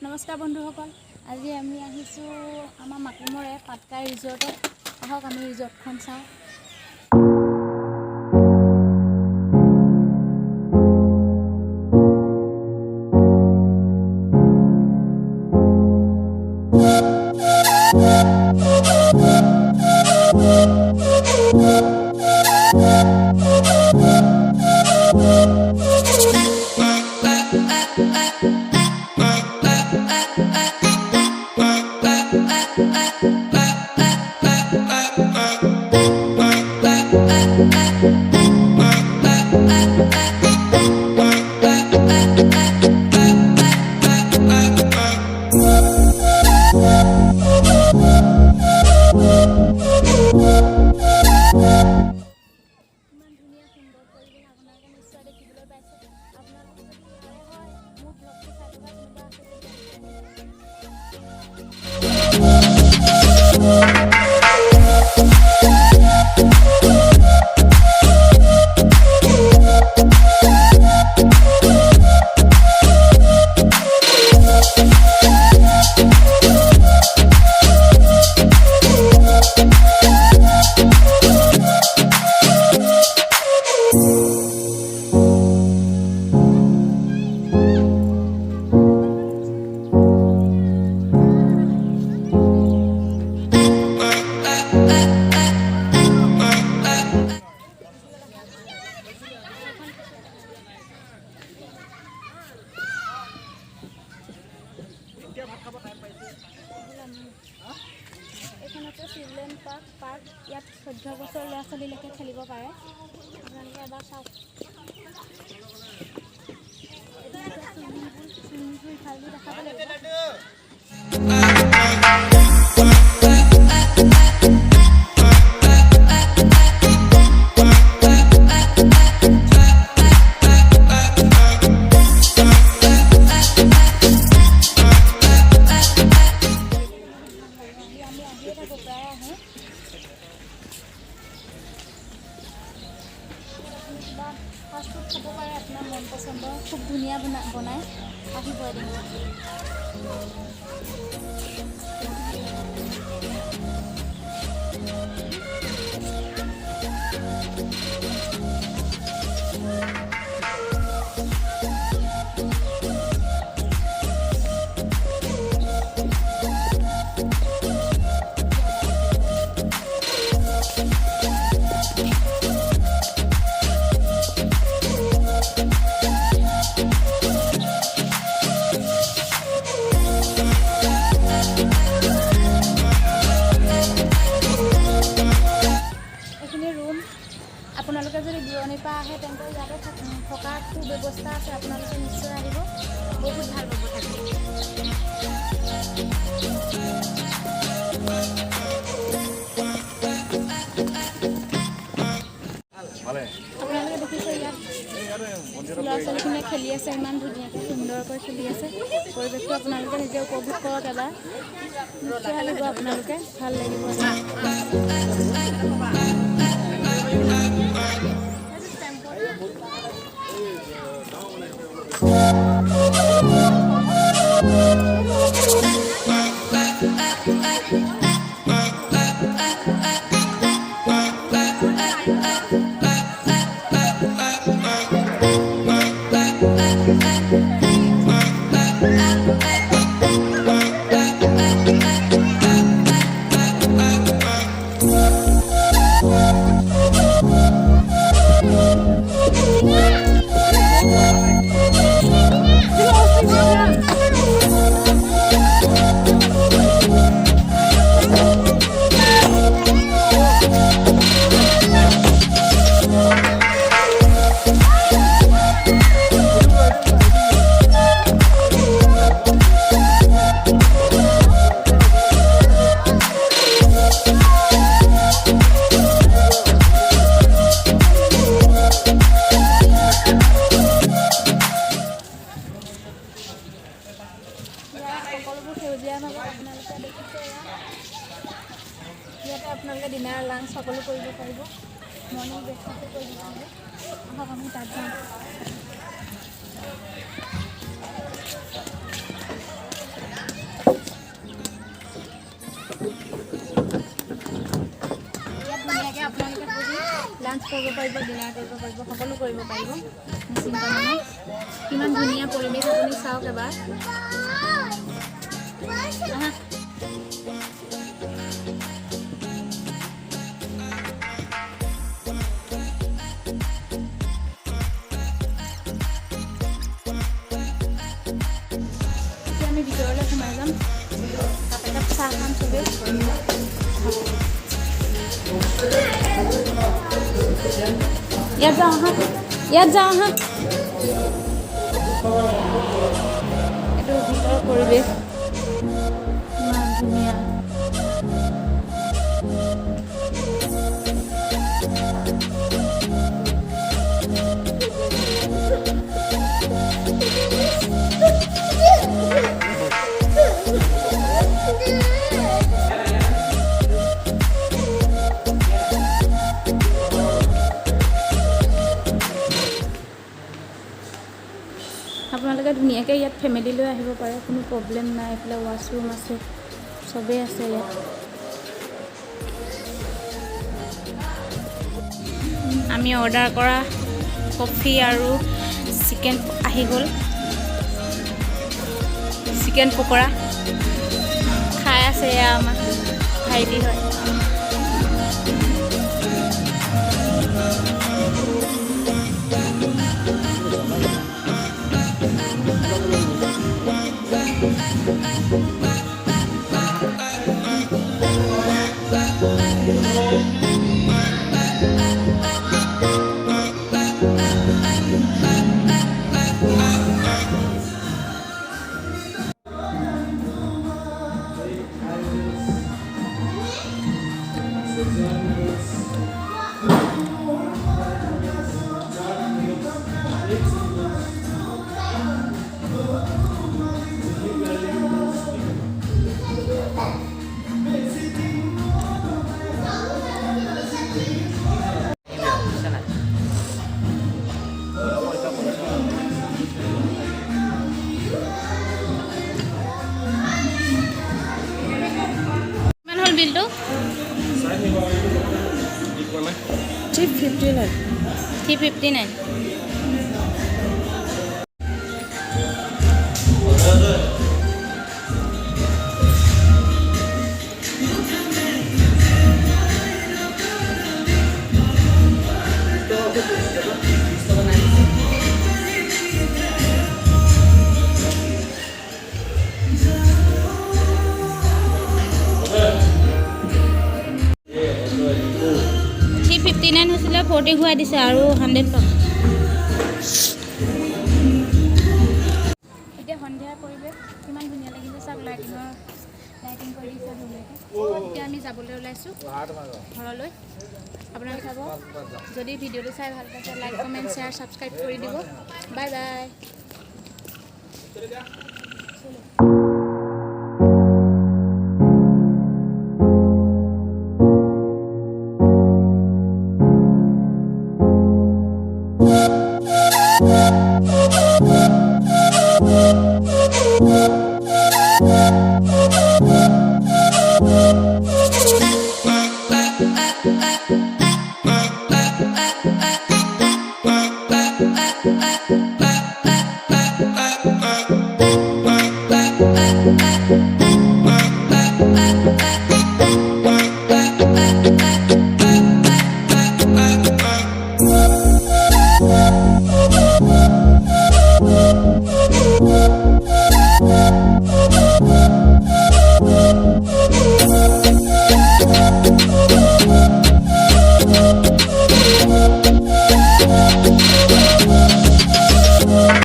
নমস্কাৰ বন্ধুসকল, আজি আমি আহিছোঁ আমাৰ মাকুমৰে পাটকাই ৰিজৰ্টত। আহক আমি ৰিজৰ্টখন চাওঁ। এইখনতে চিলড্ৰেন পাৰ্ক ইয়াত 14 বছৰ ল'ৰা ছোৱালীলৈকে খেলিব পাৰে। আপোনালোকে এবাৰ চাওক। চুইমিং পুল ইফালেদি দেখাব লাগিব। ফাষ্টফুড খাব পাৰে আপোনাৰ মন পচন্দৰ, খুব ধুনীয়া বনায়। আহিব এদিন। আপোনালোকে যদি দূৰণিৰ পৰা আহে তেন্তে ইয়াতে থকাৰ ব্যৱস্থা আছে। আপোনালোকে নিশ্চয় আহিব, বহুত ভাল পাব থাকি। আপোনালোকে দেখিছে ইয়াত ল'ৰা ছোৱালীখিনিয়ে খেলি আছে, ইমান ধুনীয়াকৈ সুন্দৰকৈ খেলি আছে। পৰিৱেশটো আপোনালোকে নিজে উপভোগ কৰক এবাৰ, নিশ্চয় আহিব, আপোনালোকে ভাল লাগিব। ইয়াতে আপোনালোকে ডিনাৰ লাঞ্চ সকলো কৰিব পাৰিব, মৰ্ণিং ব্ৰেকফাষ্টো কৰিব পাৰিব। আহক আমি তাত যাওঁ। কৰিব পাৰিব, ডিনাৰ কৰিব পাৰিব, সকলো কৰিব পাৰিব, চিন্তা নাই। কিমান ধুনীয়া পৰিৱেশ আপুনি চাওক এবাৰ। এতিয়া আমি ভিতৰলৈ সোমাই যাম, তাত একাপ চাহ খাম চবেই। ইয়াত যাওঁ আহা, ইয়াত যাওঁ আহা। এইটো ভিতৰৰ পৰিৱেশ ইমান ধুনীয়া। আপোনালোকে ধুনীয়াকৈ ইয়াত ফেমিলি লৈ আহিব পাৰে, কোনো প্ৰব্লেম নাই। এইফালে ৱাছৰুম আছে, চবেই আছে ইয়াত। আমি অৰ্ডাৰ কৰা কফি আৰু চিকেন আহি গ'ল, চিকেন পকৰা খাই আছে। এয়া আমাৰ ভাইটি হয়। বিলটো 359।359 হৈছিলে, 40 ঘূৰাই দিছে আৰু 100 পাম। এতিয়া সন্ধিয়াৰ পৰিৱেশ কিমান ধুনীয়া লাগিছে চাওক, লাইটিং কৰি দিছে ধুনীয়াকৈ। এতিয়া আমি যাবলৈ ওলাইছোঁ ঘৰলৈ। আপোনালোকে চাব, যদি ভিডিঅ'টো চাই ভাল পাইছে লাইক, কমেণ্ট, শ্বেয়াৰ, ছাবস্ক্ৰাইব কৰি দিব। Bye bye. Bye.